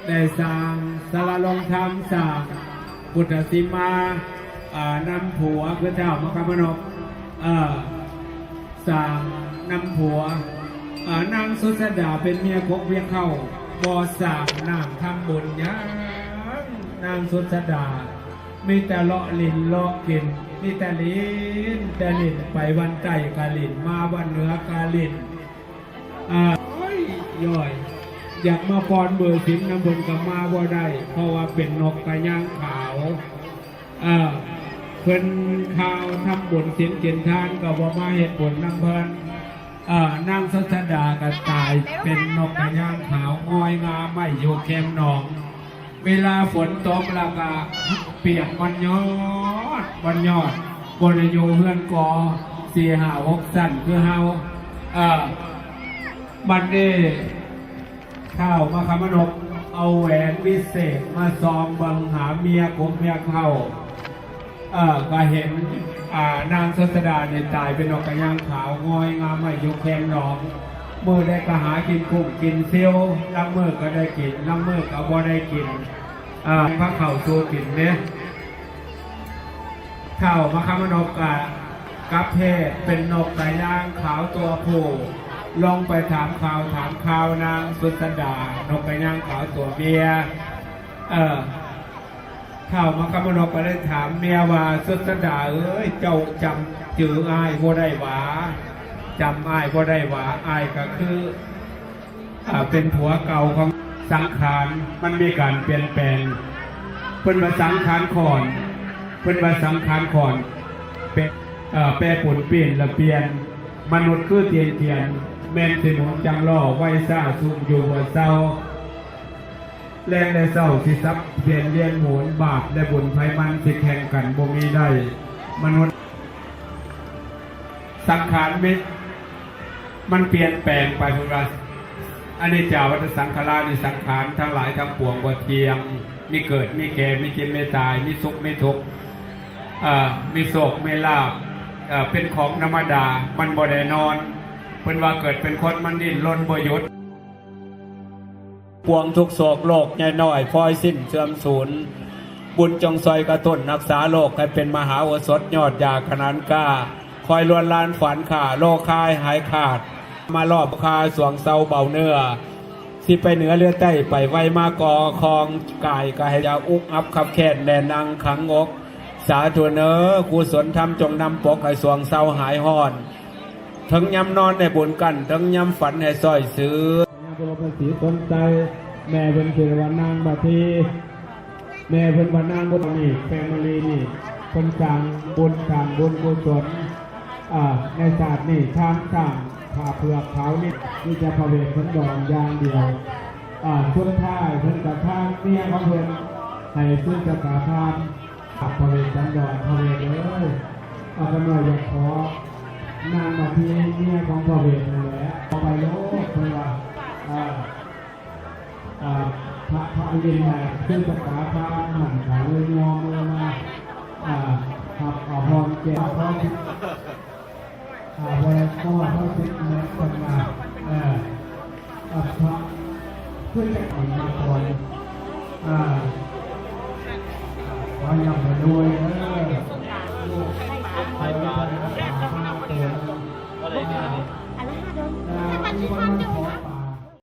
ได้สร้างสารลงธรรมสร้างพุทธสิมานำผัวพระเจ้ามคามนกสร้างนำผัวนางสุสดาเป็นเมียกกเวียเข้าบ่อสร้างนางทำบุญยังนางสุสดามีแต่เลาะลินเลาะกินมีแต่ลินไปวันใต้กาลินมาวันเหนือกาลินย่อยอยากมาปอนเบอร์สินน้ำบนกับมาบ่ได้เพราะว่าเป็นนกกระย่างขาวเพิ่นข่าวทำบุญสินเกียนทานกับว่ามาเหตุผลน้ำเพิ่นนางสัสดาก็ตายเป็นนกกระย่างขาวงอยงาไม่อยู่แคมหนองเวลาฝนตกแล้วก็เปียกบนยอดบนอยู่เฮือนกอ4-5-6สั้นคือเฮาบัดนี้ข้าวมาคำมนกเอาแหวนวิเศษมาซองบังหาเมียของเมียเข้าก็เห็นนางสัสดาเนี่ยตายเป็นนกกระย่างขาวงอยงามไม่ยกแคมหนองเมื่อได้ก็หากินกุ้งกินเซียวลำเมื่อก็ได้กินลำเมื่อก็บ่ได้กินพระเข่าโซกินเนี่ยข้าวมาคำมนกกับเพศเป็นนกกระย่างขาวตัวผู้ลองไปถามข่าวนางสุสดานกกระย่างขาวตัวเมียข้าวมาคำมนกก็ได้ถามเมียว่าสุสดาเอ้ยเจ้าจำจื่ออ้ายบ่ได้หวาจำอ้ายบ่ได้หวาอ้ายก็คือเป็นผัวเก่าของสังขารมันมีการเปลี่ยนแปลงเพิ่นมาสังขารก่อนเป็นแปรผลเปลี่ยนละเปลี่ยนมนุษย์คือเทียนแม่นสิหมุนจังล่อไว้ซ่าซุ่มอยู่บ่เศร้าแรงในเศร้าสิซับเปลี่ยนเรียนหมุนบาปและบุญไฟมันสิแข่งกันบ่มีได้มนุษย์สังขารมันเปลี่ยนแปลงไปทุกวันอันนี้จาวัฏสังขารานิสังขารทั้งหลายทั้งปวงบ่เที่ยงมีเกิดมีแก่มีเจ็บมีตายมีสุขมีทุกข์มีโศกมีลาภเป็นของธรรมดามันบ่ได้นอนเพิ่นว่าเกิดเป็นคนมันดิ้นรนบ่หยุดปวงทุกโศกโลกใหญ่น้อยพลอยสิ้นเสื่อมสูญบุญจงซอยกระตุ้นรักษาโลกให้เป็นมหาโอสถยอดยาขนานกล้าคอยลวนลานฝันข่าโลกคายหายขาดมารอบคาสวงเศร้าเบาเนื้อสิไปเหนือเลือใต้ไปไว้มากอคลองกายกายยาอุกอับขับแค้นแน่นังขังอกสาธุเนอกุศลธรรมจงนำปกให้สวงเศร้าหายห่อนทั้งยำนอนในบุญกันทั้งยำฝันให้ซอยซื้อพระประสีสนใจแม่เป็นเทวานางบาทีแม่เป็นวานางบุตรนี่แฟมิลีนี่คนสั่งบุญกุศลในศาสตร์นี่ทางสั่งผ่าเปลือกเขานี่นี่จะพระเวทคนดองยางเดียวช่วงท้ายเพิ่นกับทางเมียของเพิ่นให้ซื้อจะกาทานขับพระเวทคนดองพระเวทเลยเอาไปหน่อยอยากขอนางมาที่เมียของพระเวทนั่นแหละเอาไปโลกเพื่อว่าพระเย็นใหญ่ขึ้นสกาพระหมั่นขาเลยยอมเลยมาขับพรเจ้าพระทิศวันก็พระทิศในคนมาพระเพื่อจะอ่อนมาก่อนวันยังมาด้วยไปบ้านก็ตามมาเตือนอะไรนี่อันละ5 เดือน